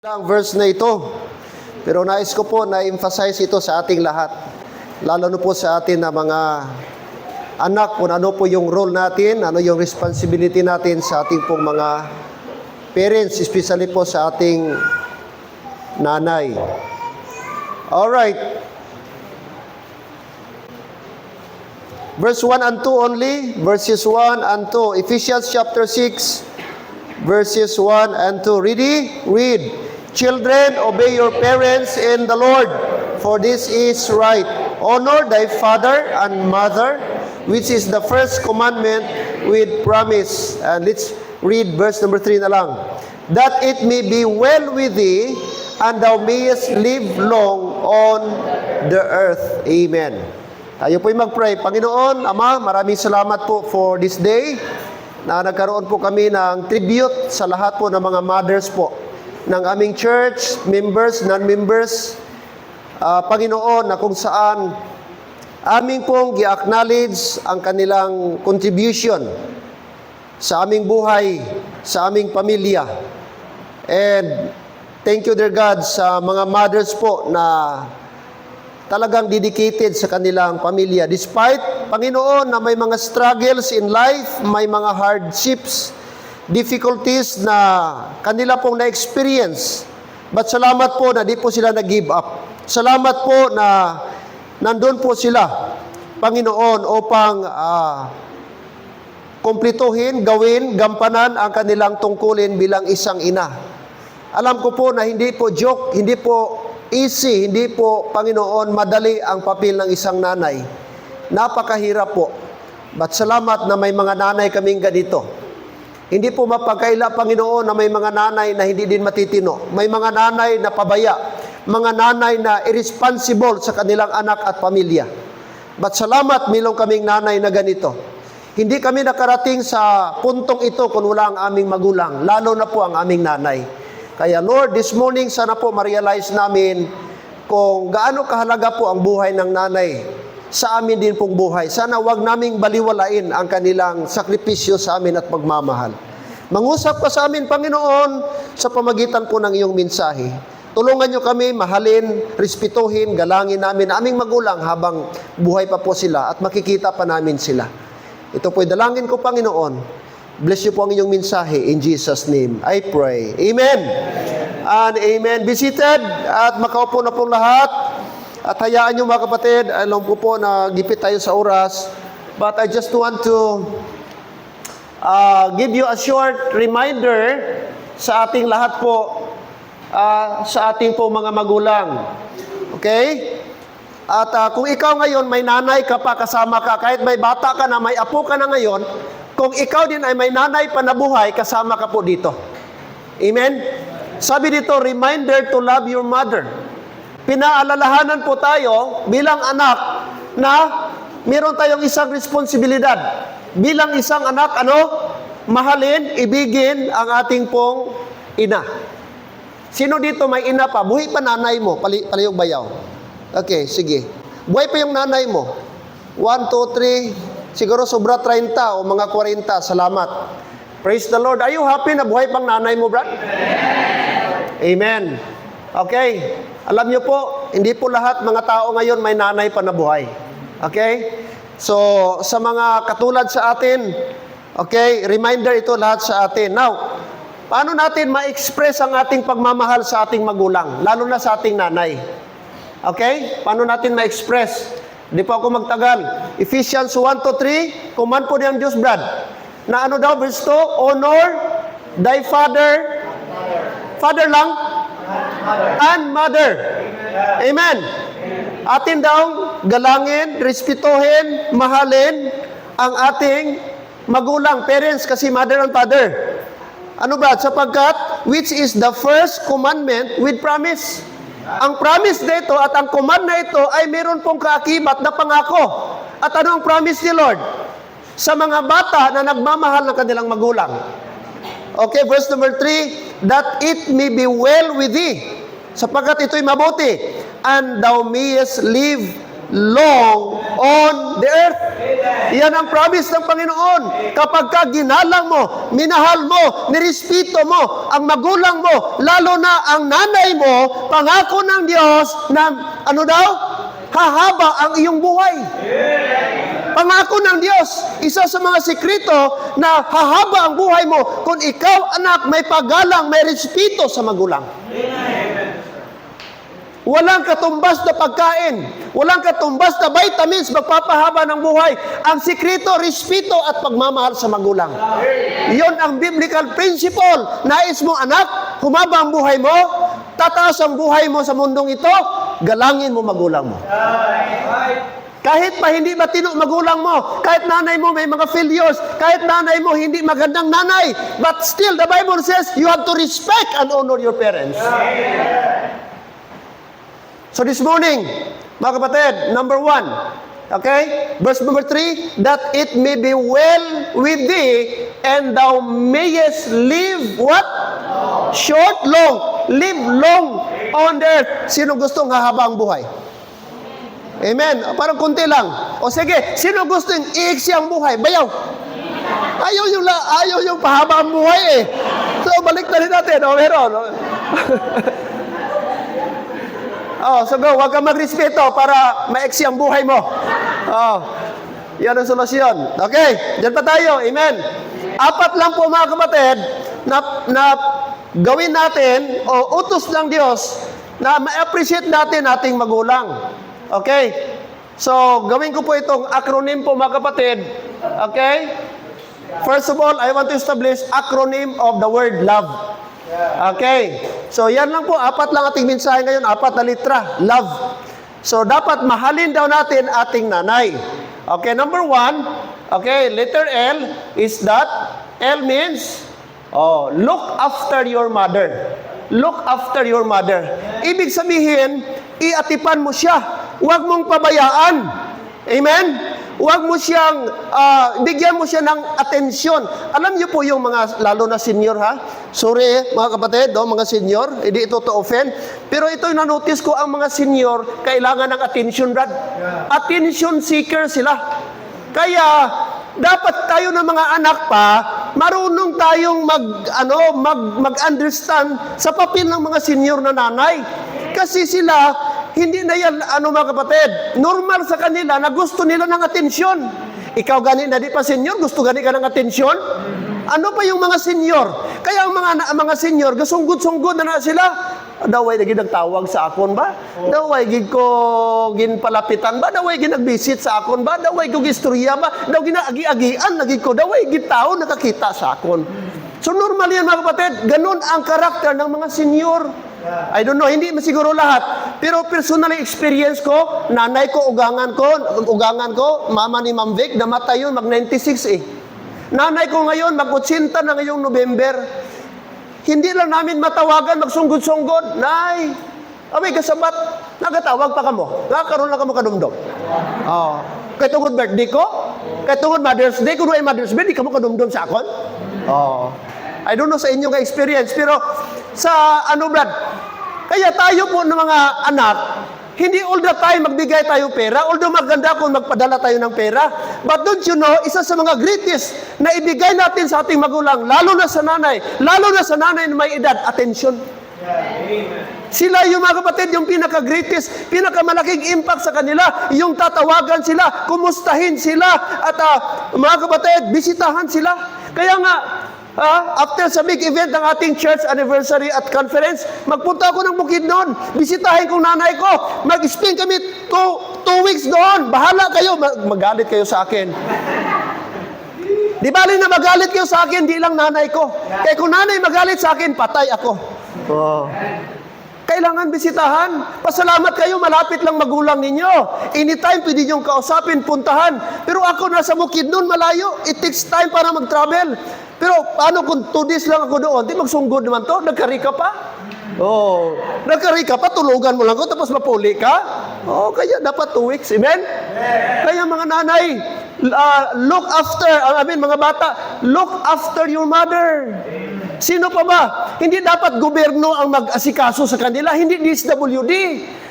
Ang verse na ito, pero nais ko po na emphasize ito sa ating lahat, lalo na po sa atin na mga anak, kung ano po yung role natin, ano yung responsibility natin sa ating pong mga parents, especially po sa ating nanay. Alright. Verse 1 and 2 only, verses 1 and 2, Ephesians chapter 6, verses 1 and 2. Ready? Read. Children, obey your parents in the Lord, for this is right. Honor thy father and mother, which is the first commandment with promise. And let's read verse number 3 na lang. That it may be well with thee, and thou mayest live long on the earth. Amen. Tayo po'y mag-pray. Panginoon, Ama, maraming salamat po for this day na nagkaroon po kami ng tribute sa lahat po ng mga mothers po ng aming church, members, non-members, Panginoon, na kung saan aming pong gi-acknowledge ang kanilang contribution sa aming buhay, sa aming pamilya. And thank you, dear God, sa mga mothers po na talagang dedicated sa kanilang pamilya. Despite, Panginoon, na may mga struggles in life, may mga hardships, difficulties na kanila pong na-experience. But salamat po na di po sila nag-give up. Salamat po na nandun po sila, Panginoon, upang kumplituhin, gawin, gampanan ang kanilang tungkulin bilang isang ina. Alam ko po na hindi po joke, hindi po easy, hindi po, Panginoon, madali ang papel ng isang nanay. Napakahirap po. But salamat na may mga nanay kaming ganito. Hindi po mapagkaila, Panginoon, na may mga nanay na hindi din matitino. May mga nanay na pabaya. Mga nanay na irresponsible sa kanilang anak at pamilya. But salamat, milong kaming nanay na ganito. Hindi kami nakarating sa puntong ito kung wala ang aming magulang, lalo na po ang aming nanay. Kaya Lord, this morning sana po ma-realize namin kung gaano kahalaga po ang buhay ng nanay sa amin din pong buhay. Sana wag naming baliwalain ang kanilang sakripisyo sa amin at pagmamahal. Mangusap ka sa amin, Panginoon, sa pamagitan po ng iyong mensahe. Tulungan niyo kami, mahalin, respetuhin, galangin namin aming magulang habang buhay pa po sila at makikita pa namin sila. Ito po'y dalangin ko, Panginoon. Bless you po ang inyong mensahe. In Jesus' name, I pray. Amen. And amen. Be seated at makaupo na po lahat. At hayaan nyo, mga kapatid, alam ko po na gipit tayo sa oras, but I just want to give you a short reminder sa ating lahat po, sa ating po mga magulang. Okay? At kung ikaw ngayon may nanay ka pa, kasama ka, kahit may bata ka na, may apo ka na ngayon, kung ikaw din ay may nanay pa na buhay, kasama ka po dito. Amen? Sabi dito, reminder to love your mother. Pinaalalahanan po tayo bilang anak na meron tayong isang responsibilidad. Bilang isang anak, mahalin, ibigin ang ating pong ina. Sino dito may ina pa? Buhay pa nanay mo, palihog bayaw. Okay, sige. Buhay pa yung nanay mo. 1, 2, 3, siguro sobra 30 o mga 40. Salamat. Praise the Lord. Are you happy na buhay pang nanay mo, Brad? Amen. Okay. Alam niyo po, hindi po lahat mga tao ngayon may nanay pa na buhay. Okay? So, sa mga katulad sa atin, okay, reminder ito lahat sa atin. Now, paano natin ma-express ang ating pagmamahal sa ating magulang, lalo na sa ating nanay? Okay? Paano natin ma-express? Hindi po ako magtagal. Ephesians 1-3, command po niyang Diyos, Brad. Na daw, verse 2, honor thy father. Father lang? And mother. Amen. Atin daw galangin, respetuhin, mahalin ang ating magulang, parents, kasi mother and father. Ano ba? Sapagkat, which is the first commandment with promise. Ang promise dito at ang command na ito ay meron pong kaakibat na pangako. At ano ang promise ni Lord? Sa mga bata na nagmamahal ng kanilang magulang. Okay, verse number 3, that it may be well with thee, sapagkat ito'y mabuti, and thou mayest live long on the earth. Yan ang promise ng Panginoon. Kapag ka ginalang mo, minahal mo, nirespeto mo, ang magulang mo, lalo na ang nanay mo, pangako ng Diyos na, ano daw? Hahaba ang iyong buhay. Pangako ng Diyos, isa sa mga sekreto na hahaba ang buhay mo kung ikaw, anak, may paggalang, may respeto sa magulang. Walang katumbas na pagkain, walang katumbas na vitamins magpapahaba ng buhay. Ang sikreto, respeto at pagmamahal sa magulang. Iyon ang biblical principle. Nais mo, anak, humaba ang buhay mo, tataas ang buhay mo sa mundong ito, galangin mo magulang mo. Kahit pa hindi matino magulang mo, kahit nanay mo may mga failures, kahit nanay mo hindi magandang nanay, but still the Bible says you have to respect and honor your parents. So this morning, mga kapatid, number 1, okay? Verse number 3, that it may be well with thee, and thou mayest live what? Short, long. Live long on the earth. Sino gustong hahaba ang buhay? Amen. Parang kunti lang. O sige, sino gustong iiksi ang buhay? Bayaw. Ayaw yung pahaba ang buhay eh. So, balik na rin natin. O, meron. So go, huwag kang magrespeto para maiksi ang buhay mo. Yan ang solusyon. Okay, dyan pa tayo. Amen. 4 lang po mga kapatid na gawin natin o utos ng Diyos na ma-appreciate natin ating magulang. Okay? So, gawin ko po itong acronym po mga kapatid. Okay? First of all, I want to establish acronym of the word love. Okay. So, yan lang po. 4 lang ating mensahe ngayon. 4 na litra. Love. So, dapat mahalin daw natin ating nanay. Okay, number 1. Okay, letter L is that. L means, look after your mother. Look after your mother. Ibig sabihin, iatipan mo siya. Huwag mong pabayaan. Amen? Huwag mo siyang, bigyan mo siya ng atensyon. Alam niyo po yung mga, lalo na senior ha? Sorry mga kapatid, mga senior, hindi ito to offend. Pero ito yung na-notice ko, ang mga senior, kailangan ng attention, Brad. Attention seeker sila. Kaya, dapat tayo ng mga anak pa, marunong tayong mag-understand sa papel ng mga senior na nanay. Kasi sila, hindi na yan, mga kapatid, normal sa kanila na gusto nila ng atensyon. Ikaw gani na di pa senior, gusto gani ka ng atensyon? Ano pa yung mga senior? Kaya ang mga senior, gasunggod-sunggod na sila. Daway na ginagtawag sa akon ba? Daway gid ko ginpalapitan ba? Daway ginagbisit sa akon ba? Daway ko gistorya ba? Daw ginagi-agian lagi ko. Daway gid tao nakakita sa akon. So normal yan mga kapatid, ganun ang karakter ng mga senior. I don't know, hindi masiguro lahat. Pero personally experience ko, nanay ko, ugangan ko, mama ni Ma'am Vic, namatay yun, mag-96 eh. Nanay ko ngayon, mag-80 na ngayong November. Hindi lang namin matawagan, magsunggod-sunggod. Nay, amay kasabat, nagatawag pa ka mo. Nakaroon lang ka mo kadumdum. Kaya tungkol birthday ko, kaya tungkol Mother's Day, kung ay Mother's Day, di ka mo kadumdum sa akon. I don't know sa inyong experience, pero sa Brad, kaya tayo po ng mga anak, hindi all the time magbigay tayo pera, although maganda kung magpadala tayo ng pera. But don't you know, isa sa mga greatest na ibigay natin sa ating magulang, lalo na sa nanay na may edad, attention. Sila yung mga kapatid, yung pinaka-greatest, pinakamalaking impact sa kanila, yung tatawagan sila, kumustahin sila, at mga kapatid, bisitahan sila. Kaya nga, after sa big event ng ating church anniversary at conference, magpunta ako ng Bukidnon, bisitahin kong nanay ko, mag-spend kami 2 weeks doon, bahala kayo, magalit kayo sa akin. Di bali na magalit kayo sa akin, di lang nanay ko. Kaya kung nanay magalit sa akin, patay ako. Kailangan bisitahan. Pasalamat kayo, malapit lang magulang ninyo. Anytime, pwede niyong kausapin, puntahan. Pero ako nasa Bukidnon, malayo. It takes time para mag-travel. Pero paano kung 2 days lang ako doon? Di magsunggod naman to? Nagkari ka pa? Nagkari ka pa, tulugan mo lang ko, tapos mapuli ka? Kaya dapat 2 weeks. Amen? Kaya mga nanay, look after, mga bata, look after your mother. Sino pa ba? Hindi dapat gobyerno ang mag-asikaso sa kanila, hindi DSWD.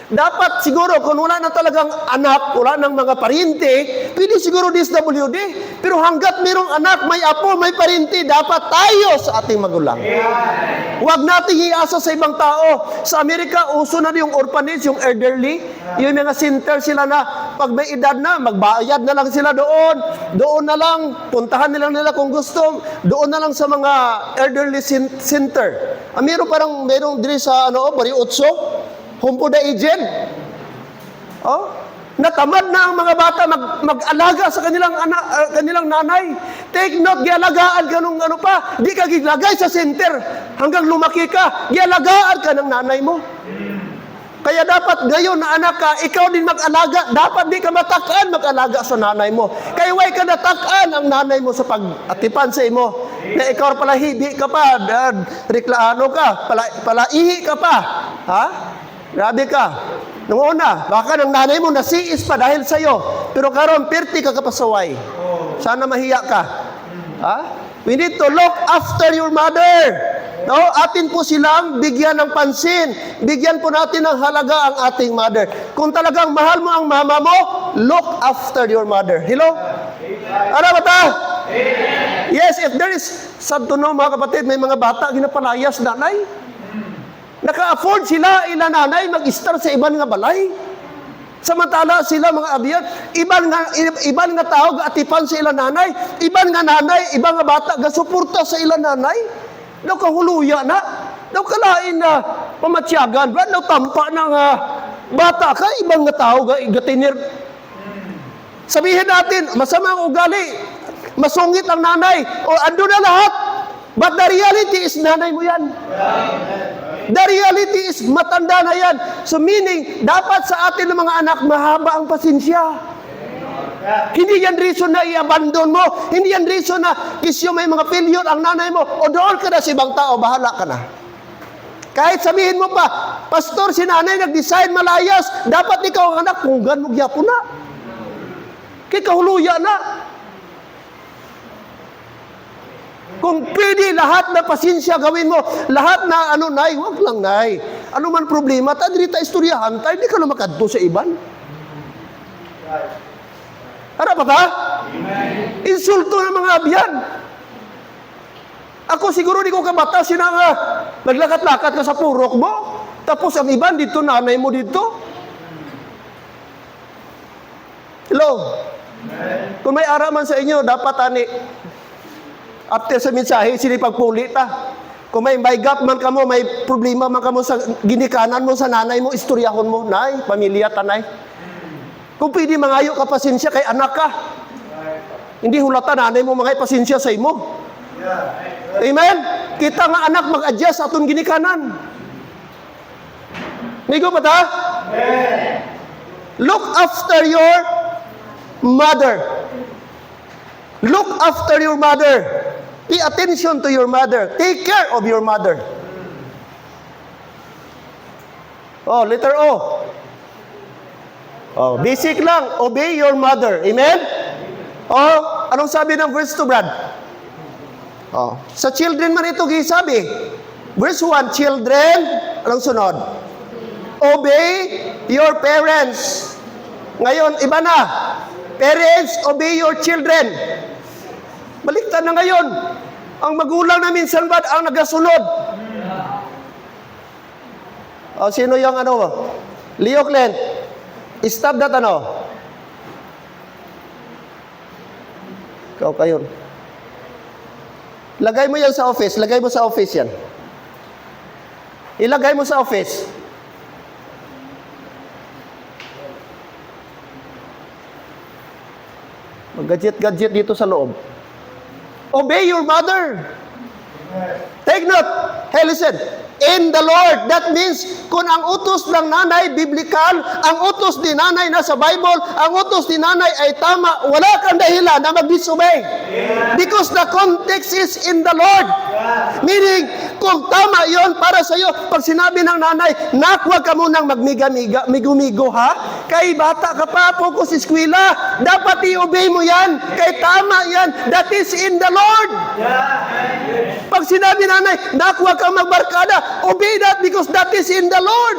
Dapat siguro, kung wala na talagang anak, wala ng mga parinti, pwede siguro DSWD. Pero hanggat mayroong anak, may apo, may parinti, dapat tayo sa ating magulang. Huwag nating iasa sa ibang tao. Sa Amerika, uso na yung orphanage, yung elderly. Yung mga center sila na, pag may edad na, magbayad na lang sila doon. Doon na lang, puntahan nila kung gusto. Doon na lang sa mga elderly center. Merong diri sa, Bari Utso, Home for the Aged. Natamad na ang mga bata mag-alaga sa kanilang nanay. Take note, gialagaan ka nung pa. Di ka gilagay sa center hanggang lumaki ka. Gialagaan ka ng nanay mo. Kaya dapat ngayon na anak ka, ikaw din mag-alaga. Dapat di ka matakaan mag-alaga sa nanay mo. Kaya way ka natakaan ang nanay mo sa pag-atipan sa imo. Na ikaw pala hibi ka pa, reklamo ka, palaihi ka pa. Ha? Grabe ka. Nung una, baka ng nanay mo nasiis pa dahil sa'yo. Pero karon perti ka kapasaway. Sana mahiya ka. Ha? We need to look after your mother. No? Atin po silang bigyan ng pansin. Bigyan po natin ng halaga ang ating mother. Kung talagang mahal mo ang mama mo, look after your mother. Hello? Ano ba ta? Yes, if there is, sad to know mga kapatid, may mga bata ginapalayas nanay. Naka-afford sila nanay mag-start sa iban nga balay. Samantala sila mga abiyat, iban nga tao atipan sa ilang nanay, iban nga nanay, ibang nga bata gasuporta sa ilang nanay. Daw kahuluya na, daw kalain na pamatsyagan, daw tampa ng bata ka, ibang nga tao gatinir. Sabihin natin, masama ang ugali, masungit ang nanay, o ando na lahat. But the reality is nanay mo yan. The reality is matanda na yan. So meaning, dapat sa atin ng mga anak, mahaba ang pasensya. Hindi yan reason na i-abandon mo. Hindi yan reason na kisyo may mga pilyon ang nanay mo. O doon ka na sa ibang tao, bahala ka na. Kahit sabihin mo pa, pastor, si nanay nag-design malayas, dapat ikaw ang anak, kung ganun gyapon na. Kaya kahuluya na. Kung pwede lahat na pasensya gawin mo, lahat na nay, wag lang nay. Ano man problema, tadiri ta istoryahan, tayo di ka na makadto sa iban. Ano ba ta? Insulto ng mga abyan. Ako siguro di ko kabata, sinanga, naglakat-lakat ka sa purok mo, tapos ang iban dito, nanay mo dito. Hello? Kung may araman sa inyo, dapat after sa mensahe, sinipagpuli ta. Kung may gap man kamo, may problema man kamo sa ginikanan mo sa nanay mo, istoryahon mo, nay, pamilya, tanay. Kung pwede mangayo ka pasensya kay anak ka. Hindi hulata nanay mo mangay pasensya sa imo. Amen? Kita nga anak mag-adjust atong ginikanan. Migo ba ta? Look after your mother. Look after your mother. Pay attention to your mother. Take care of your mother. Oh, letter O. Oh, basic lang. Obey your mother. Amen? Oh, anong sabi ng verse 2, Brad? Oh, sa children man ito gisabi. Verse 1, children, anong sunod? Obey your parents. Ngayon, iba na. Parents, obey your children. Baliktad na ngayon. Ang magulang na minsan ba ang nagasunod? O, sino yung Leo Clint, stop that Ikaw kayo. Lagay mo yan sa office. Lagay mo sa office yan. Ilagay mo sa office. Mag-gadget dito sa loob. Obey your mother. Take note. Hey, listen. In the Lord. That means, kung ang utos ng nanay biblical, ang utos ni nanay na sa Bible, ang utos ni nanay ay tama, wala kang dahilan na mag-disobey. Because the context is in the Lord. Meaning, kung tama yon para sa iyo, pag sinabi ng nanay, huwag ka munang migo-migo ha? Kay bata ka pa, focus sa eskwela. Dapat i-obey mo yan. Kay tama yan. That is in the Lord. Pag sinabi nanay, huwag kang magbarkada, obey that because that is in the Lord.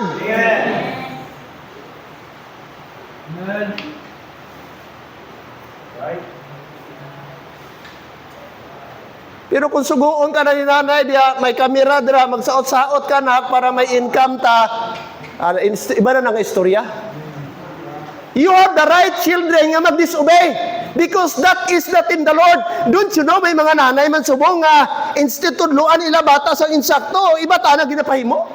Pero kung suguon ka na ni nanay, diya, may kamera dira, magsaot-saot ka na para may income ta. Iba na ng istorya. You have the right, children, nga mag-disobey. Because that is not in the Lord. Don't you know, may mga nanay man subong nga institutluan ila bata sa insakto, iba ta na ginapahimo.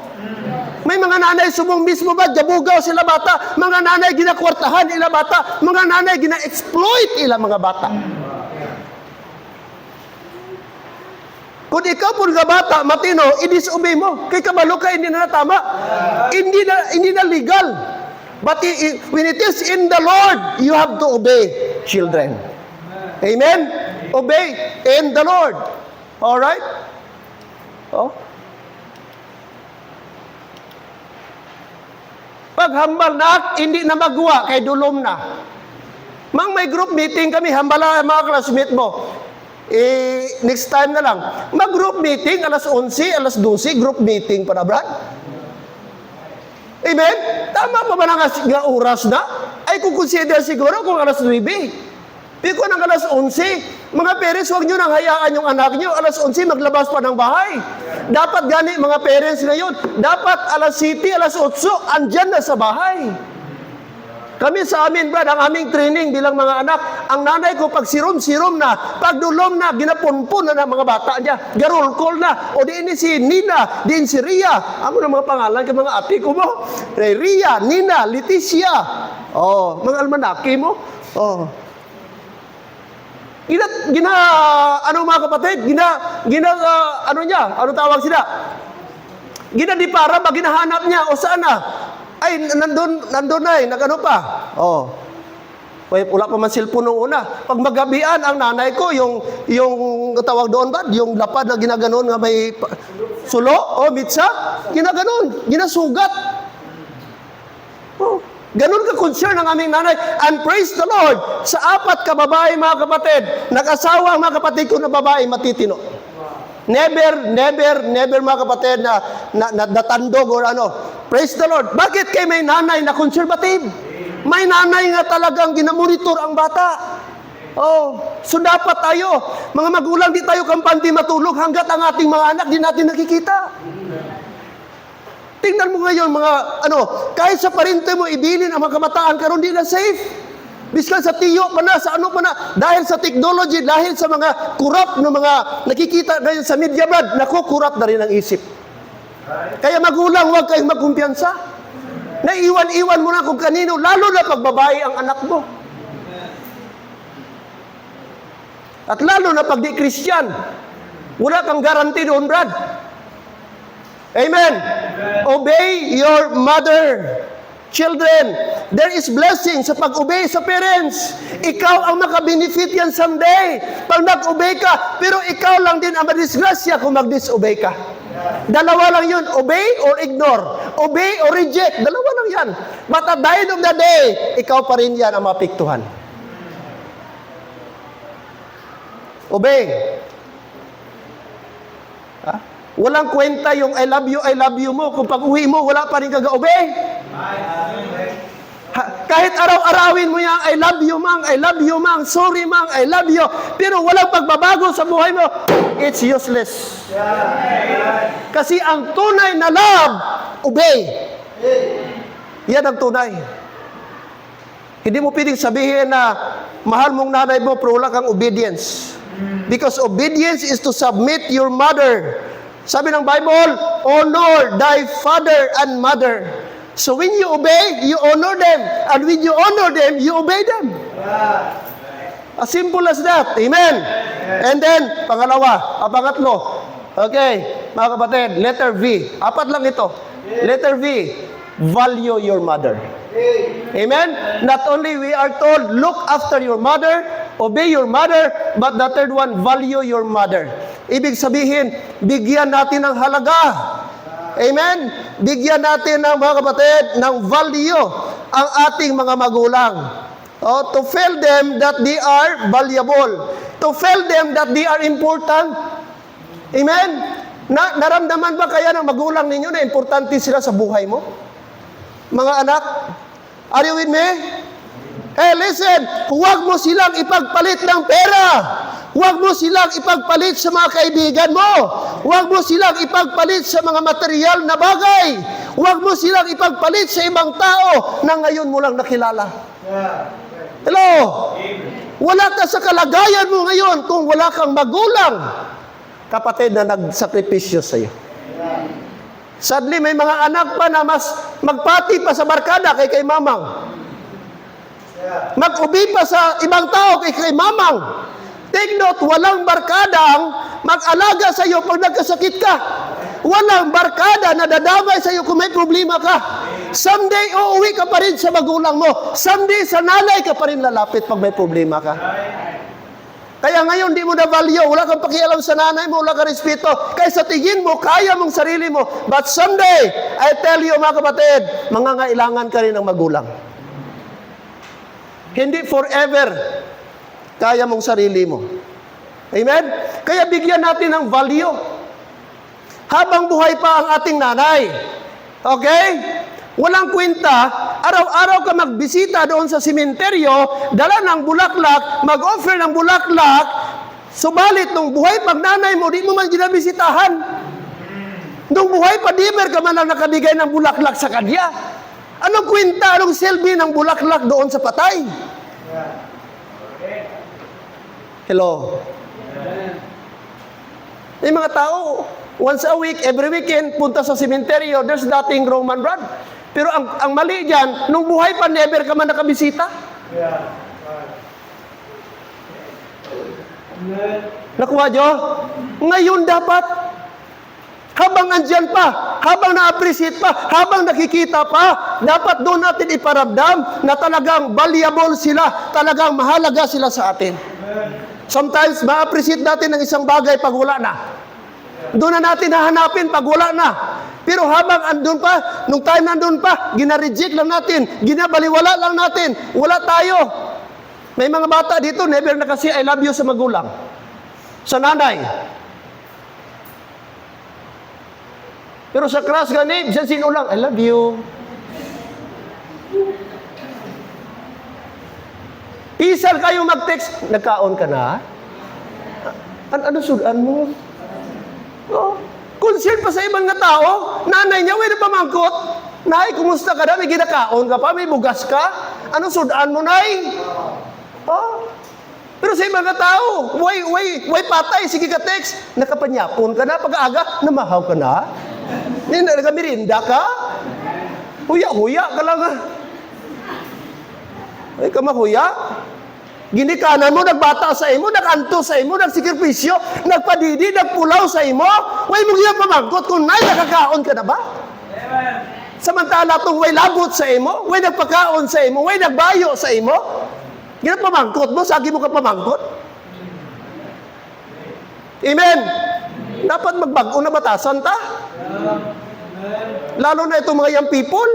May mga nanay subong mismo ba, jabugaw sila bata. Mga nanay ginakwartahan ila bata. Mga nanay gina-exploit ila mga bata. Kung ikaw po nga bata, matino, i-disobey mo. Kay kabalo ka, hindi na tama. Hindi na legal. But when it is in the Lord, you have to obey, children. Amen? Obey in the Lord. Alright? Oh? Pag hambal na, hindi na magawa, kay dulom na. Mang may group meeting kami, hambala mga classmate mo. Next time na lang. Mag-group meeting, alas 11, alas 12, group meeting para, Brad. Amen? Tama pa ba nga oras na? Ay, kung consider siguro kung alas 9. Pero kung alas 11, mga parents, huwag nyo nang hayaan yung anak nyo. Alas 11, maglabas pa ng bahay. Dapat gani mga parents ngayon. Dapat alas 7, alas 8, andyan na sa bahay. Kami sa amin, Brad, ang aming training bilang mga anak, ang nanay ko pag sirom-sirom na, pag dulom na, ginapunpun na ng mga bata niya, garol call na, o di ini si Nina, di si Ria, ano na mga pangalan ka mga ate ko mo? Ria, Nina, Leticia, mga almanaki mo, ano mga kapatid, ano tawag sila? Di para, ginahanap niya, o saan na? Ay, nandun na nagano pa. Wala pa man cellphone nung una. Pag magabian, ang nanay ko, yung tawag doon ba? Yung lapad na ginaganon nga may sulo, mitsa, ginaganon, ginasugat. Ganon ka concern ang aming nanay. And praise the Lord, sa 4 ka babae, mga kapatid, nag-asawa ang mga kapatid ko na babae, matitino. Never, mga kapatid, na natandog or ano. Praise the Lord. Bakit kay may nanay na conservative? May nanay nga talagang ginamonitor ang bata. So dapat tayo, mga magulang, di tayo kampante matulog hanggat ang ating mga anak di natin nakikita. Tingnan mo ngayon, kahit sa parente mo ibilin ang mga kabataan, karon di na safe. Biskan sa tiyo pa na, sa ano pa na, dahil sa technology, dahil sa mga kurap na mga nakikita ngayon sa media, Brad, kurap na rin ang isip. Kaya magulang, huwag kayong magkumpiyansa. Naiwan-iwan mo na kung kanino, lalo na pag babae ang anak mo. At lalo na pag di Christian, wala kang guarantee doon, Brad. Amen. Obey your mother. Children, there is blessing sa pag-obey sa parents. Ikaw ang makabenefit yan someday. Pag nag-obey ka, pero ikaw lang din ang madisgrasya kung mag-disobey ka. Dalawa lang yun, obey or ignore. Obey or reject, dalawa lang yan. But at the end of the day, ikaw pa rin yan ang mapiktuhan. Obey. Walang kwenta yung I love you mo. Kung pag-uwi mo, wala pa rin kaga-obey. Kahit araw-arawin mo yung I love you, mang, sorry, mang, I love you. Pero walang pagbabago sa buhay mo, it's useless. Kasi ang tunay na love, obey. Yan ang tunay. Hindi mo pwedeng sabihin na mahal mong nanay mo, pero wala kang obedience. Because obedience is to submit your mother. Sabi ng Bible, honor thy father and mother. So when you obey, you honor them. And when you honor them, you obey them. As simple as that. Amen. And then, pangatlo. Okay, mga kapatid, letter V. 4 lang ito. Letter V, value your mother. Amen? Not only we are told, look after your mother, obey your mother, but the third one, value your mother. Ibig sabihin, bigyan natin ng halaga. Amen? Bigyan natin ng mga kapatid ng value ang ating mga magulang. To tell them that they are valuable. To tell them that they are important. Amen? Naramdaman ba kaya ng magulang ninyo na importante sila sa buhay mo? Mga anak, are you with me? Listen, huwag mo silang ipagpalit ng pera. Huwag mo silang ipagpalit sa mga kaibigan mo. Huwag mo silang ipagpalit sa mga material na bagay. Huwag mo silang ipagpalit sa ibang tao na ngayon mo lang nakilala. Hello? Wala ka sa kalagayan mo ngayon kung wala kang magulang, kapatid na nagsakripisyo sa iyo. Sadly, may mga anak pa na mas magpati pa sa barkada kay mamang. Mag-ubi pa sa ibang tao kay mamang. Take note, walang barkadang mag-alaga sa iyo pag nagkasakit ka. Walang barkada na dadamay sa iyo kung may problema ka. Someday, uuwi ka pa rin sa magulang mo. Someday, sa nanay ka pa rin lalapit pag may problema ka. Kaya ngayon, di mo na value. Wala kang pakialam sa nanay mo, wala kang respeto. Kaya sa tingin mo, kaya mong sarili mo. But someday, I tell you mga kapatid, mangangailangan ka rin ng magulang. Hindi forever kaya mong sarili mo. Amen? Kaya bigyan natin ng value. Habang buhay pa ang ating nanay. Okay? Walang kwenta, araw-araw ka magbisita doon sa simenteryo, dala ng bulaklak, mag-offer ng bulaklak, subalit nung buhay pag nanay mo, di mo man ginabisitahan. Nung buhay pa, di ka man lang nakabigay ng bulaklak sa kanya. Anong kwenta, anong silbi ng bulaklak doon sa patay? Hello? May mga tao, once a week, every weekend, punta sa simenteryo, there's nothing wrong man, Brad. Pero ang mali dyan, nung buhay pa, never ka man nakabisita. Nakuha nyo? Ngayon dapat, habang andyan pa, habang na-appreciate pa, habang nakikita pa, dapat doon natin iparamdam na talagang valuable sila, talagang mahalaga sila sa atin. Sometimes, ma-appreciate natin ang isang bagay pag wala na. Doon na natin hahanapin pag wala na. Pero habang andun pa, nung time nandun pa, ginareject lang natin, ginabaliwala lang natin, wala tayo. May mga bata dito, never na kasi I love you sa magulang. Sa nanay. Pero sa crush ganit, siya sinulang, I love you. Isal kayo mag-text, nagkaon ka na? Ano sudan mo? Oh, concern pa sa ibang nga tao, nanay niya, wala pamangkot. Nay, kumusta ka na? May ginakaon ka pa? May bugas ka? Anong sudan mo, nay? Oh. Pero sa ibang nga tao, way patay, sige ka text, nakapanyapon ka na, pag-aaga, namahaw ka na? Nagamirinda ka? Huya-huya ka lang. Ay, kamahuya. Ginikanan mo, nagbata sa imo, naganto sa imo, nagsikripisyo, nagpadidi, nagpulaw sa imo. Way mo gina pamangkot kung nay, nakakaon ka na ba? Amen. Samantala itong way labot sa imo, way nagpakaon sa imo, way nagbayo sa imo. Gina pamangkot mo, sagi mo ka pamangkot. Amen. Dapat magbago na batasan ta. Lalo na itong mga young people.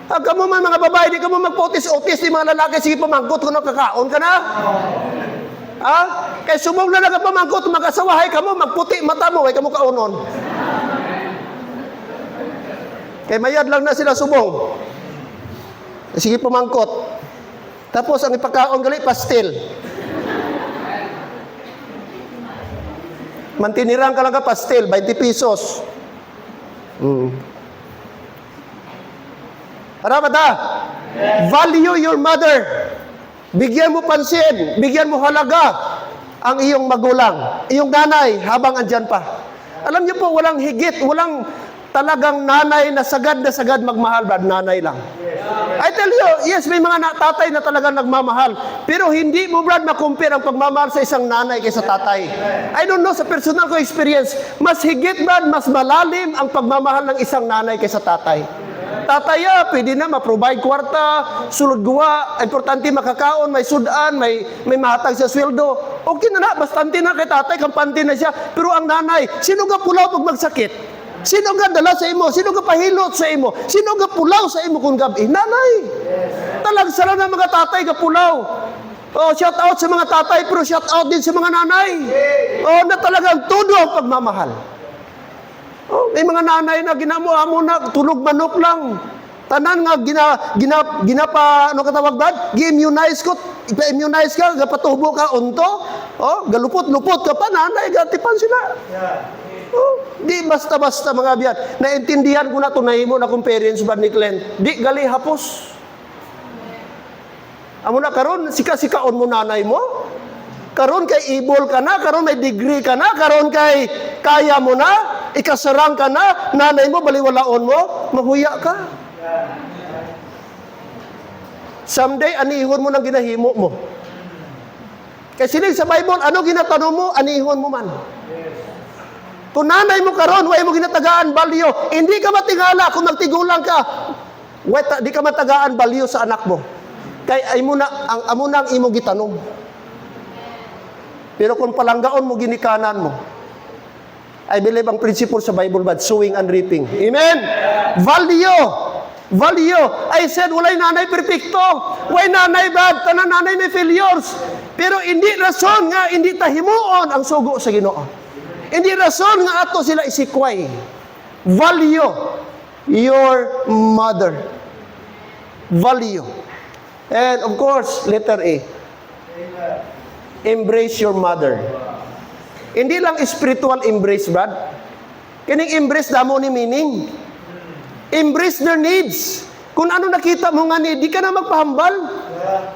Hanggang mo man mga babae, di ka mo magpotis-otis, di mga lalaki, sige pamangkot kung nakakaon ka na. Kaya sumong na nagpamangkot, mag-asawahay ka mo, magputi mata mo, ay ka mo kaunon. Kaya mayad lang na sila subong. Sige pamangkot. Tapos ang ipakaon gali, pastil. Mantinirang ka lang ka pastil, 20 pesos. Para ba ta? Value your mother. Bigyan mo pansin, bigyan mo halaga ang iyong magulang, iyong nanay habang andyan pa. Alam niyo po, walang higit, walang talagang nanay na sagad magmahal, Brad, nanay lang. I tell you, yes, may mga tatay na talagang nagmamahal. Pero hindi mo, Brad, makumpir ang pagmamahal sa isang nanay kaysa tatay. I don't know, sa personal ko experience, mas higit, Brad, mas malalim ang pagmamahal ng isang nanay kaysa tatay. Tataya, pwede na ma-provide kwarta, sulod guwa, importante makakaon, may sudan, may mahatag sa sweldo. Okay na, bastante na kay tatay, kampante na siya. Pero ang nanay, sino ka pulaw pag magsakit? Sino ka dala sa imo? Sino ka pahilot sa imo? Sino ka pulaw sa imo kung gabi? Nanay! Talagsara na mga tatay ka pulaw. Oh, shout out sa mga tatay, pero shout out din sa mga nanay. Oh, na talagang todo ang pagmamahal. Oh, may mga nanay na ginamo-amo na tulog manok lang. Tanan nga ginapa ano katawag ba? Gi-immunize ko, ipa-immunize ka, gapatubo ka unto. Oh, galupot-lupot ka pa nanay, gatipan sila. Oh, di basta-basta mga biyan. Naintindihan ko na to nahimo na kong parents ba ni Glenn. Di gali hapos. Amo na karon sika-sikaon mo nanay mo. Karon kay ibol ka na, karon may degree ka na, karon kay kaya mo na, ikasarang ka na, nanay mo baliwalaon mo, mahuya ka. Someday anihon mo nang ginahimo mo. Kasi sa Bible, ano ginatanong mo, anihon mo man. Kung nanay mo karon, way mo ginatagaan balyo, hindi ka matingala kung nagtigulang ka. Di ka matagaan balyo sa anak mo. Kay amo na ang imo gitanong. Pero kung palanggaon mo ginikanan mo, I believe ang principle sa Bible bad, sowing and reaping. Amen? Value. I said, walay nanay perfecto. Way nanay bad, tanan nanay may failures. Pero hindi rason nga, hindi tahimuon ang sugo sa Ginoo. Hindi rason nga ato sila isikway. Value your mother. Value. And of course, letter A. Embrace your mother. Hindi lang spiritual embrace, Brad. Kining embrace damo ni meaning. Embrace their needs. Kung ano nakita mo nga need, di ka na magpahambal.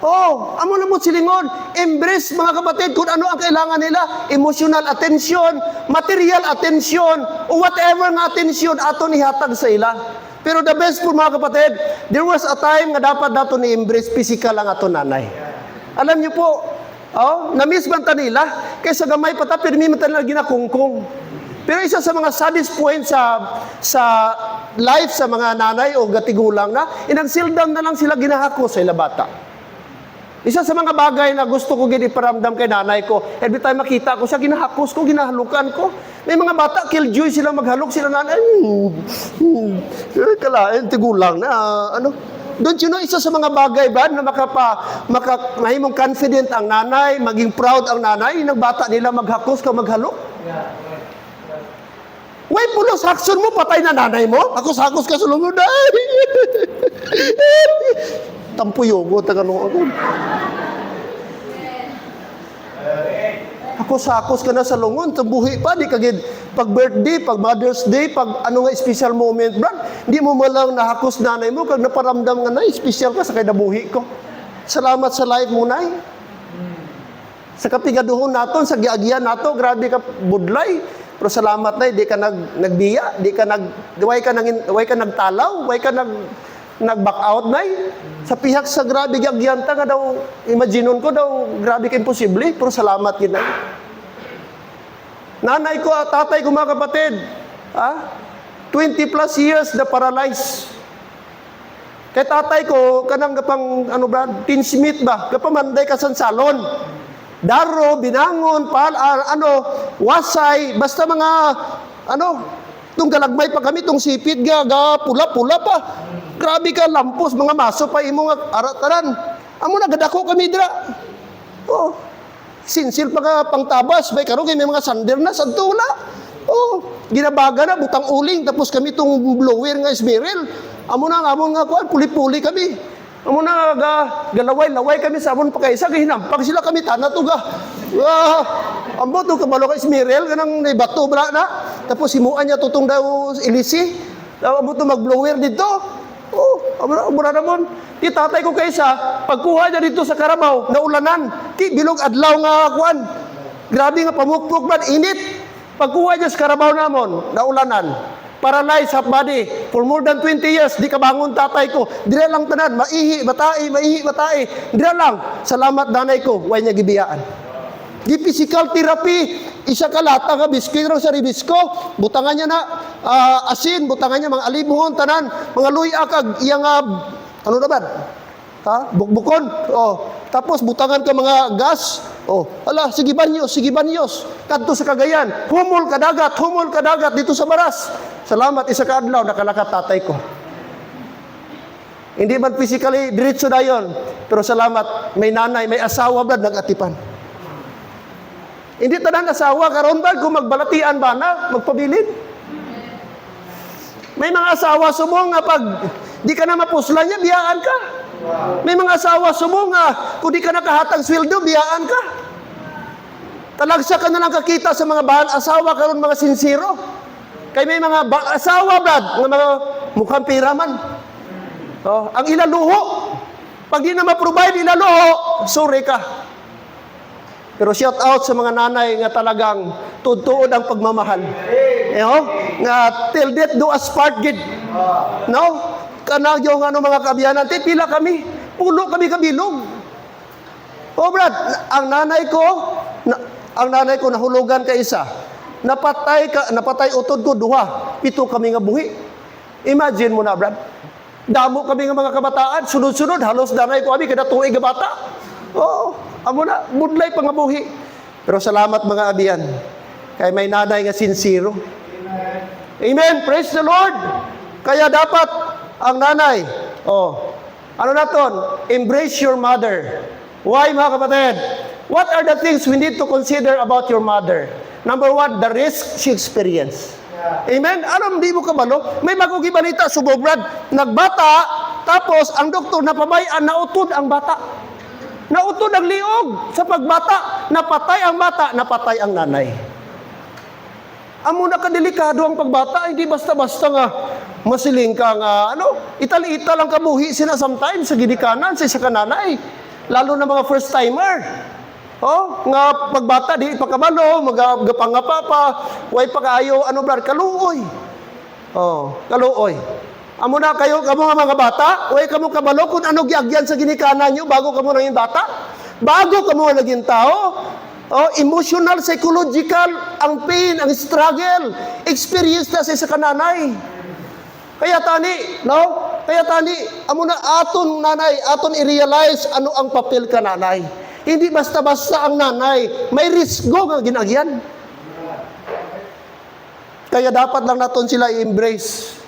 Oh, amo na mo silingon. Embrace mga kapatid kung ano ang kailangan nila. Emotional attention, material attention, o whatever nga attention ato nihatag sa ila. Pero the best po mga kapatid, there was a time nga dapat nato ni embrace physical lang ato nanay. Alam niyo po, na-miss man ta nila, kaysa gamay pa ta, pirmi man ta nila ginakungkong. Pero isa sa mga saddest point sa life sa mga nanay o gatigulang na, inagsildan na lang sila ginahako sa ila bata. Isa sa mga bagay na gusto ko giniparamdam kay nanay ko, every time makita ko siya, ginahakos ko, ginahalukan ko. May mga bata, killjoy sila maghalok sila nanay. Kalain, tigulang na, Don't you know, isa sa mga bagay ba na mahimong confident ang nanay, maging proud ang nanay, yung bata nila maghakos ka maghalok? Way pulos hakson mo, patay na nanay mo? Hakos-hakos ka sa lungod. Tampuyogo, taganong ako. Hakos-hakos ka na sa lungon, tabuhi pa, di kagid pag birthday, pag Mother's Day, pag ano nga special moment, brad, di mo malang nahakos nanay mo, kag naparamdam nga na, special ka sa kay nabuhi ko. Salamat sa life mo, nay. Sa kapigaduhon naton, sa giagian nato, grabe ka budlay. Pero salamat nay, di ka nagbiya, way ka nagtalaw, way ka nag-back out nay. Sa pihak sa grabe giagian ta nga daw, imaginon ko daw, grabe ka imposible, pero salamat gid nay. Nanay ko, tatay ko mga kapatid, 20 plus years na paralyzed. Kay tatay ko, kanang gapang, tinsmith ba? Kapamanday ka sa salon. Daro, binangon, wasay, basta mga, itong galagmay pa kami, itong sipit, pula-pula pa. Grabe ka, lampos, mga maso pa, imo nga, arataran. Amo na, gadako kami dira. Oh, sinsil pa ka pangtabas, may karoon may mga sander na, santula. Oh, ginabaga na, butang uling, tapos kami itong blower nga esmeril. Amo nga, puli-puli kami. Amo na, galaway-laway kami sa amon pa kaysa, hinampag sila kami, tanatuga. Ambo, itong kabalo ka esmeril, ganang bato bra na. Tapos himuan niya tutong daw ilisi. Ambo itong mag-blower dito. Oh, amo na naman. Di tatay ko kaysa, pagkuha niya dito sa Karabaw, naulanan. Bilog adlaw nga kuan. Grabe nga pamukpok man, init. Pagkuha niya sa Karabaw namon, naulanan. Paralyzed half body for more than 20 years. Di ka bangon tatay ko. Dira lang tanan, maihi, batai. Dira lang. Salamat nanay ko, way niya gibiyaan. Di physical therapy, isa ka lata nga biskuit ro sa ribisko, butangan niya na asin, butangan niya mga alimuhon tanan, mga luya kag iyang bukbukon. Oh, tapos butangan ka mga gas. Oh, sige banyos. Kadto sa Cagayan, humol ka dagat dito sa Baras. Salamat isa ka adlaw nakalakat tatay ko. Hindi man physically diretso dayon, pero salamat may nanay, may asawa brad nagatipan. Hindi tanan asawa karon ba kung magbalatian ba na magpabilin. May mga asawa subong nga pag Di ka na mapusla niya, biyaan ka. May mga asawa sumo nga, kung di ka nakahatang sweldo, biyaan ka. Talagsa ka na lang kakita sa mga bahan, asawa karon mga sinsiro. Kay may mga asawa, brad, ng mga mukhang piraman. Oh, ang ilaluho. Pag di na ma-provide ilaluho, sorry ka. Pero shout out sa mga nanay nga talagang tutuod ang pagmamahal. Nga till death do us part gid. No? Kanang yung mga kabiyanan, pila kami. Pulo kami kabilog. Oh brad, ang nanay ko nahulugan ka isa. Napatay utod ko duha. 7 kami nga buhi. Imagine mo na brad. Damo kami nga mga kabataan, sunod-sunod halos danay ko kami kada tuig nga bata. Oo. Amo na, budlay pangabuhi. Pero salamat mga abiyan. Kay may nanay nga sincero. Amen. Praise the Lord. Kaya dapat ang nanay, ano naton? Embrace your mother. Why mga kapatid? What are the things we need to consider about your mother? Number 1, the risk she experienced. Amen? Alam, di mo kabalo? May magugi balita, subobrad. Nagbata, tapos ang doktor napabayaan, nautod ang bata. Nautod ang liog sa pagbata. Napatay ang bata, napatay ang nanay. Amo na kadelikado ang pagbata, hindi basta-basta nga masiling ka nga, ital-ital ang kabuhi sila sometimes sa gidikanan, sa isa kananay. Lalo na mga first-timer. Nga pagbata, di pakabalo, magapangapa pa, way pagaayo, kaluoy. Kaluoy. Amo na kayo, kamo nga mga bata, way kamo kabalo kung ano giagyan sa ginikanan nyo bago kamo naging bata. Bago kamo naging tao. Emotional, psychological, ang pain, ang struggle, experience na sa kananay. Kaya tani, amo na aton nanay, aton i-realize ano ang papel ka nanay. Hindi basta-basta ang nanay, may risgo nga ginagyan. Kaya dapat lang naton sila i-embrace.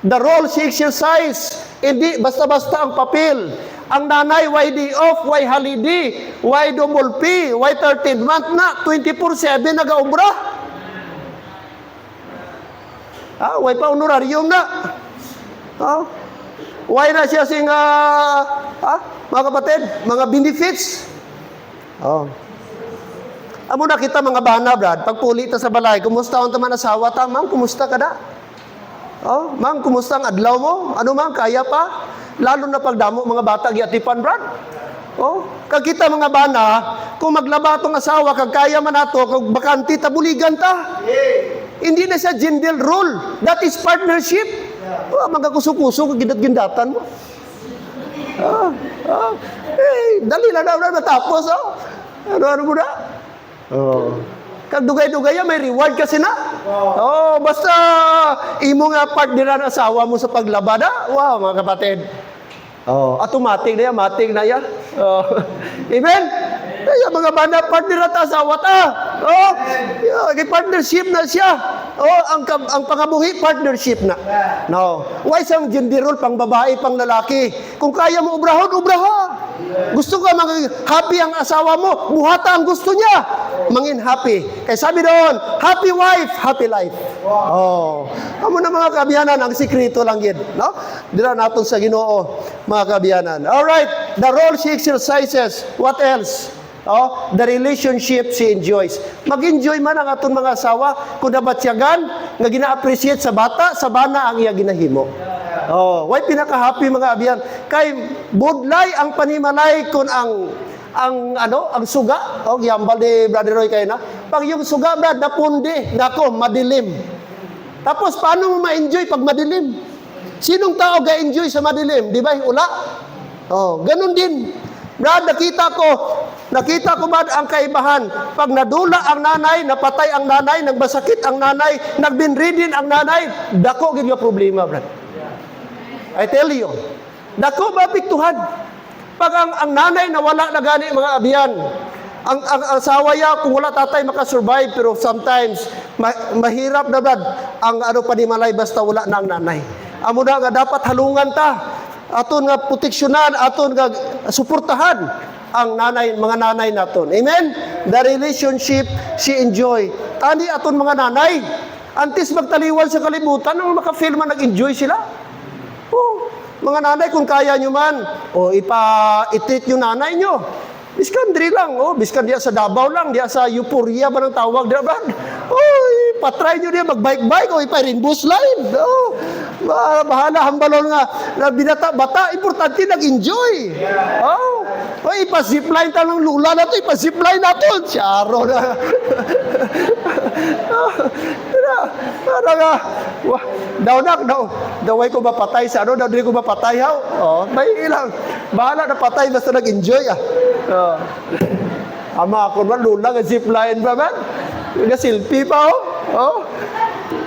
The role she exercise, hindi basta-basta ang papel. Ang nanay, why day off, why holiday, why dumulpi, why 13th month na, 24/7 nag-aumbra. Why pa honorarium na. Why na siya sing, mga kapatid, mga benefits. Amo na kita mga bana, brad, pagpuli ta sa balay, kumusta ang taman asawa ta, ma'am, kumusta ka na? Ma'am, kumusta ang adlaw mo? Ano ma'am, kaya pa? Lalo na pagdamo mga bata giatipan, brad. Kag kita mga bana, kung maglaba tong asawa kag kaya man nato, kag bakanti tabuligan ta. Hindi na siya gender role. That is partnership. Mga kuso-kuso kag gindat-gindatan mo. Dali na daw na matapos, Ano mo na? Kag dugay-dugay may reward kasi na. Basta imo nga partneran asawa mo sa paglaba na. Wow, mga kapatid. Automatic na yan, matic na yan. Amen? Kaya mga banda, partner at asawa ta. Partnership na siya. Ang pangabuhi, partnership na. Why isang gender role, pang babae, pang lalaki? Kung kaya mo ubrahon, ubrahon. Gusto ka happy ang asawa mo, buhata ang gusto niya. Mangin happy. Kaya sabi doon, happy wife, happy life. Amo na mga kabiyanan, ang sikreto lang yun. Dila natin sa Ginoo, mga kabiyanan. Alright, the role she exercises. What else? The relationship she enjoys. Mag-enjoy man ang aton mga asawa kung nabatsyagan nga gina-appreciate sa bata, sa bana ang iya ginahimo. Why pinaka-happy mga abiyan? Kay budlay ang panimalay kun ang suga. Giyambal ni Brother Roy kayo na. Pag yung suga, brad, napundi, nako, madilim. Tapos paano mo ma-enjoy pag madilim? Sinong tao ga-enjoy sa madilim? Di ba? Ula? Ganun din. Brad, nakita ko ba ang kaibahan? Pag nadula ang nanay, napatay ang nanay, nagbasakit ang nanay, nagbinridin ang nanay, dako gid nga problema, brad. I tell you, dako mapiktuhan. Pag ang nanay nawala na gani mga abiyan, ang asawa niya, kung wala tatay makasurvive, pero sometimes mahirap na, brad, ang panimalay basta wala na ang nanay. Amo na nga dapat halungan ta. Aton nga proteksyonan, aton nga suportahan ang mga nanay naton. Amen? The relationship she enjoy. Tani aton mga nanay, antes magtaliwan sa kalibutan, nang makafeel man nag-enjoy sila. Mga nanay, kung kaya nyo man, o ipa-treat yung nanay nyo. Biskan diri lang, biskan diya sa Davao lang, diya sa Euphoria ba ng tawag diya ba? Patry nyo diya, mag-bike-bike, ipa-rainbow slide. Bahala, hambalon nga, na binata-bata, importante nag-enjoy. Ipa-zipline tayo ng lula na ito, ipa-zipline na ito. Charo na. Daway ko mapatay sa ano, daway ko mapatay haw. May ilang. Bahala na patay, basta nag-enjoy Ama ako man, lula nga zipline ba man? Nag-selfie pa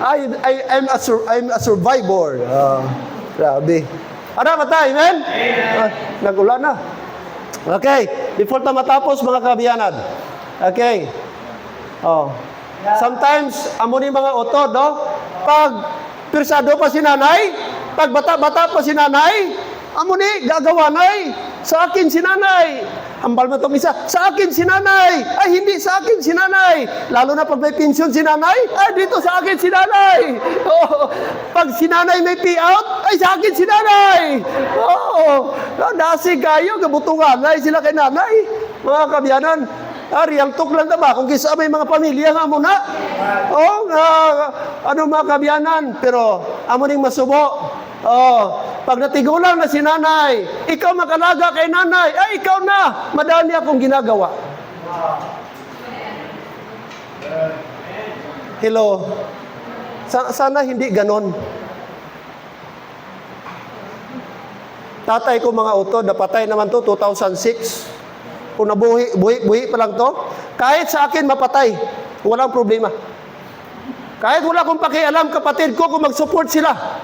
I'm a survivor. Grabe. Ano, matay, amen? Nag-ulan na. Okay, before ta matapos mga kabiyanan. Okay. Sometimes, amo ni mga utod, pag pirsado pa si nanay, pag bata-bata pa si nanay, amo ni, gagawanay. Sa akin si nanay. Hambal mo itong isa. Sa akin si nanay. Ay, hindi sa akin si nanay. Lalo na pag may pensyon si nanay. Ay, dito sa akin si nanay. Pag si nanay may payout, ay sa akin si nanay. Dasig kayo, gabutungan. Ay, sila kay nanay. Mga kabiyanan. Real talk lang ba? Kung kisa may mga pamilya nga muna. Mga kabiyanan. Pero, amo ning masubo. Pag natigulang na si nanay, ikaw makalaga kay nanay, ay ikaw na, madami akong ginagawa. Hello. Sana hindi ganon. Tatay ko mga utod, napatay naman to 2006. Kung nabuhi pa lang to, kahit sa akin mapatay, walang problema. Kahit wala akong pakialam kapatid ko kung mag-support sila.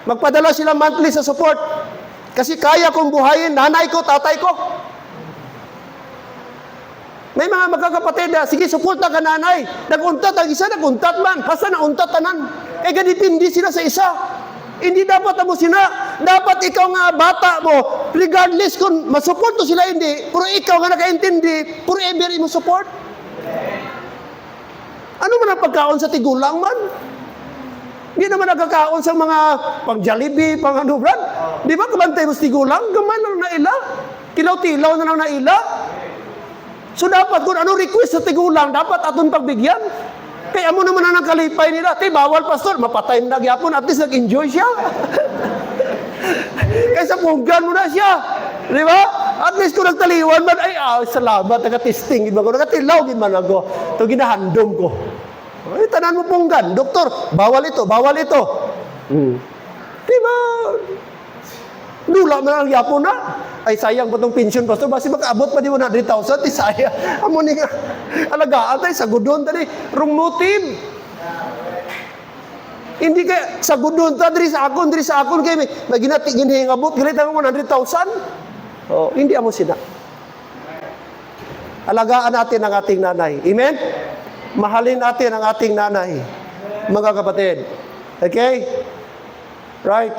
Magpadala sila monthly sa support. Kasi kaya kong buhayin nanay ko, tatay ko. May mga magkakapatid sige, suporta ka nanay. Nag-untat ang isa, nag-untat man. Basta na-untat tanan. Ganitindi sila sa isa. Hindi dapat mo sina. Dapat ikaw nga bata mo, regardless kung masuporto sila hindi, pero ikaw nga nakaintindi, forever mo support. Ano man ang pagkaon sa tigulang man? Hindi naman nagkakaon sa mga pang Jollibee, pang ano, brad. Di ba kabantay mo sa tigulang? Gamay na lang na ila. Tilaw-tilaw na lang na ila. So dapat kung ano request sa tigulang, dapat atong pagbigyan. Kaya mo naman ang kalipay nila. Bawal pastor, mapatay na gyapon, at least nag-enjoy siya. Kaysa punggan mo na siya. Di ba? At least kung nagtaliwan man, salamat, nag-testing. Nagatilaw, man ako. Ito ginahandom ko. Tanan mo punggan, doktor, bawal ito. Diba? Dula man ang yapon na. Ay, sayang pa itong pension, pastor. Basi makaabot pa di 100,000, sayang. Amo ni nga, alagaan tayo, sagudon tayo. Wrong motive. Hindi kaya, sagudon tayo, diri sa akon, kaya may ginatigin hingabot, gilitan mo 100,000. Hindi amo sina. Alagaan natin ang ating nanay. Amen? Mahalin natin ang ating nanay, mga kapatid. Okay? Right?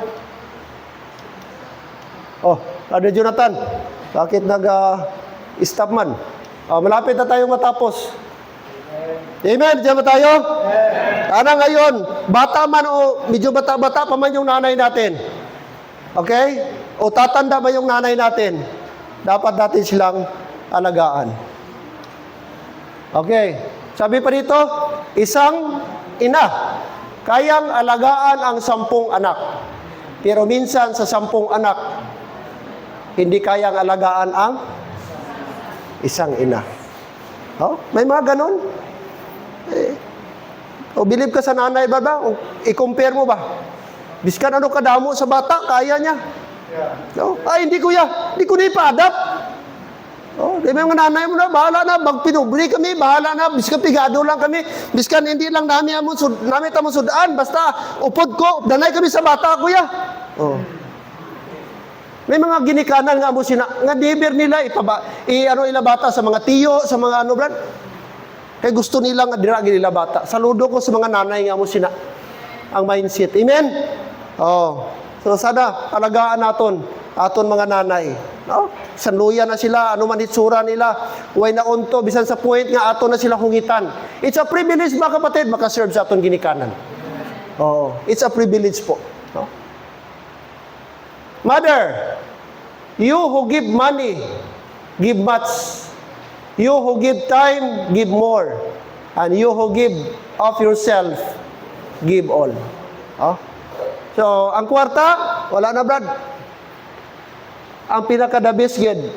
Brother Jonathan, bakit nag-stop man? Malapit na tayong matapos. Amen? Diyan ba tayo? Ana ngayon, bata man o medyo bata-bata pa man yung nanay natin. Okay? O tatanda ba yung nanay natin? Dapat natin silang alagaan. Okay? Sabi pa dito, isang ina, kayang alagaan ang 10 anak. Pero minsan sa 10 anak, hindi kayang alagaan ang isang ina. May mga ganon. Believe ka sa nanay ba? I-compare mo ba? Biskan ano kadamo sa bata, kaya niya. Hindi kuya, hindi ko na ipa-adapt. Di ba yung nanay mo na, bahala na, magpinubli kami, bahala na, biskan pigado lang kami, biskan hindi lang namin tamang sudaan, basta upod ko, danay kami sa bata, kuya. May mga ginikanan nga mo nga deber nila, ila bata sa mga tiyo, sa mga ano, brad. Kaya gusto nila nga diragi nila bata. Saludo ko sa mga nanay nga mo ang mindset. Amen? So sana, alagaan aton mga nanay. Sanluya na sila, ano man itsura nila, way na unto, bisan sa point nga aton na sila hungitan. It's a privilege mga kapatid, makaserve sa aton ginikanan. It's a privilege po. Mother, you who give money, give much. You who give time, give more. And you who give of yourself, give all. Oh? So, ang kwarta, wala na, Brad. Ang pinaka-the-best yun,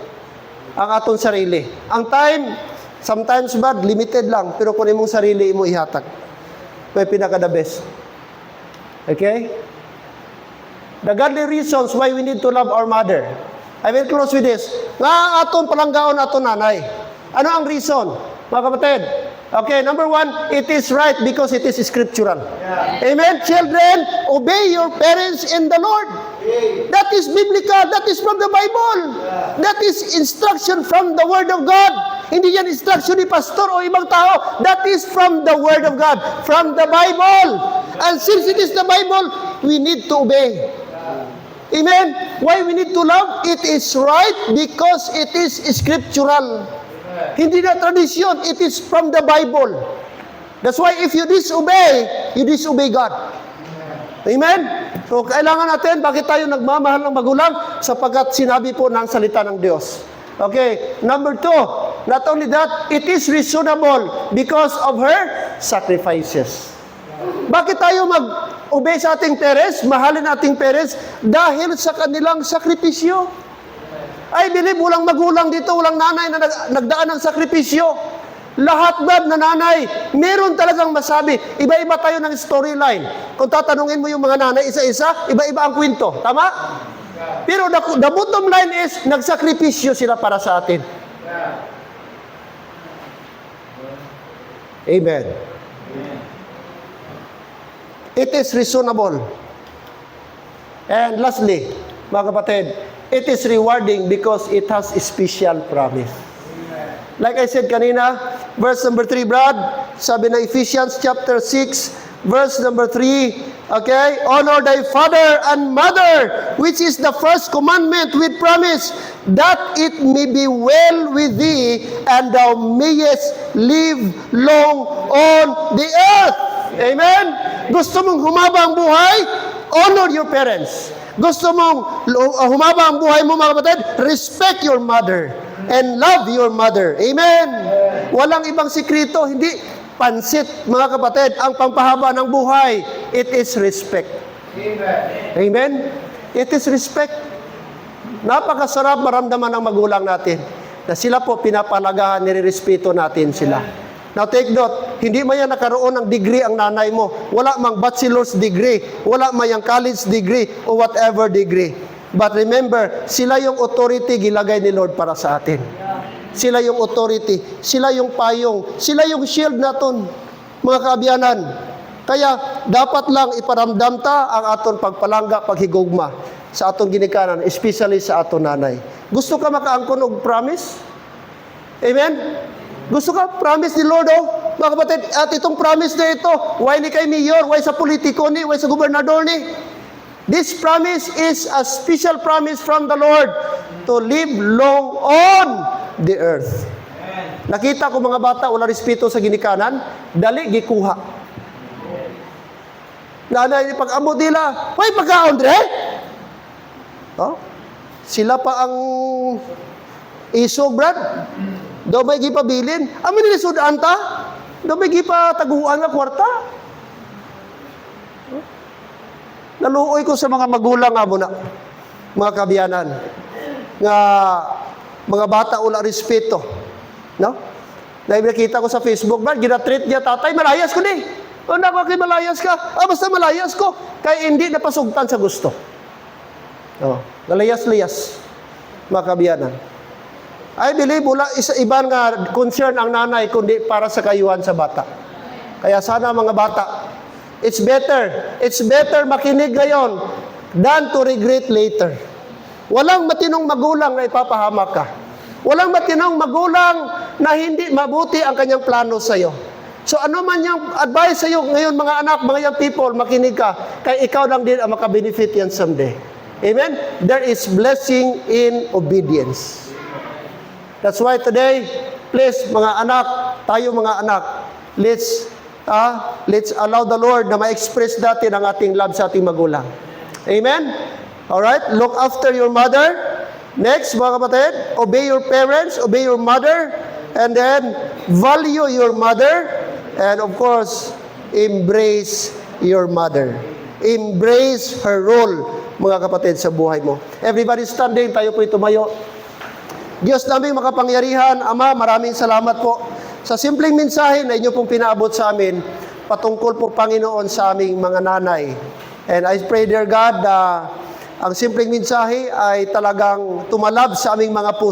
ang atong sarili. Ang time, sometimes, Brad, limited lang. Pero kung imong sarili, imo ihatag. May pinaka-the-best. Okay? The godly reasons why we need to love our mother. I will close with this. Nga aton palanggaon aton nanay. Ano ang reason? Mga kapatid. Okay, number one, it is right because it is scriptural. Yeah. Amen? Children, obey your parents in the Lord. Yeah. That is biblical. That is from the Bible. Yeah. That is instruction from the Word of God. Hindi yan instruction ni pastor o ibang tao. That is from the Word of God. From the Bible. And since it is the Bible, we need to obey. Amen? Why we need to love? It is right because it is scriptural. Hindi na tradisyon. It is from the Bible. That's why if you disobey God. Amen? So, kailangan natin, bakit tayo nagmamahal ng magulang? Sapagkat sinabi po ng salita ng Diyos. Okay, number two, not only that, it is reasonable because of her sacrifices. Bakit tayo mag-obey sa ating parents, mahalin ating parents, dahil sa kanilang sakripisyo? I believe walang magulang dito, walang nanay na nagdaan ng sakripisyo. Lahat ba na nanay, meron talagang masabi. Iba-iba tayo ng storyline. Kung tatanungin mo yung mga nanay isa-isa, iba-iba ang kwento. Tama? Pero the bottom line is, nagsakripisyo sila para sa atin. Amen. It is reasonable. And lastly, mga kapatid, it is rewarding because it has a special promise. Like I said kanina, verse number 3, Brad, sabi na Ephesians chapter 6, verse number 3, okay? Honor thy father and mother, which is the first commandment with promise, that it may be well with thee, and thou mayest live long on the earth. Amen? Gusto mong humaba ang buhay? Honor your parents. Gusto mong humaba ang buhay mo, mga kapatid? Respect your mother and love your mother. Amen? Walang ibang sikrito, hindi pansit, mga kapatid. Ang pampahaba ng buhay, it is respect. Amen? It is respect. Napakasarap maramdaman ng magulang natin na sila po pinapalagahan, nirerespeto natin sila. Now take note, hindi man yan nakaroon ng degree ang nanay mo. Wala mang bachelor's degree, wala man yung college degree, o whatever degree. But remember, sila yung authority gilagay ni Lord para sa atin. Sila yung authority, sila yung payong, sila yung shield naton, mga kaabyanan. Kaya dapat lang iparamdam ta ang aton pagpalangga, paghigugma sa aton ginikanan, especially sa aton nanay. Gusto ka makaangkon og promise? Amen? Gusto ka? Promise ni Lord, oh. Mga kapatid, at itong promise na ito, why ni kay mayor, why sa politiko ni, why sa gobernador ni? This promise is a special promise from the Lord to live long on the earth. Nakita ko mga bata, wala respeto sa ginikanan, dali, gikuha. Nanay, pag-amot nila, why pagkaon, Dre? Oh? Sila pa ang isog, Brad. Daw may gipabilin. Amin nilisudan ta? Daw may gipataguan nga kwarta. Naluoy ko sa mga magulang nga muna, mga kabiyanan, nga mga bata wala respeto. No? Nakita ko sa Facebook, man, ginatreat niya tatay, malayas ko ni. O naku, kay malayas ka. Basta malayas ko. Kaya hindi napasugtan sa gusto. Nalayas-layas, mga kabiyanan. I believe wala ibang nga concern ang nanay kundi para sa kayuhan sa bata. Kaya sana mga bata, it's better makinig ngayon than to regret later. Walang matinong magulang na ipapahamak ka. Walang matinong magulang na hindi mabuti ang kanyang plano sa iyo. So ano man yung advice sa iyo ngayon, mga anak, mga young people, makinig ka. Kaya ikaw lang din ang makabenefit yan someday. Amen? There is blessing in obedience. That's why today, please, mga anak, tayo mga anak, let's allow the Lord na ma-express natin ang ating love sa ating magulang. Amen? Alright? Look after your mother. Next, mga kapatid, obey your parents, obey your mother, and then value your mother, and of course, embrace your mother. Embrace her role, mga kapatid, sa buhay mo. Everybody standing, tayo po'y tumayo. Diyos naming makapangyarihan, Ama, maraming salamat po sa simpleng mensahe na inyo pong pinaabot sa amin patungkol po, Panginoon, sa aming mga nanay. And I pray, dear God, ang simpleng mensahe ay talagang tumalab sa aming mga puso.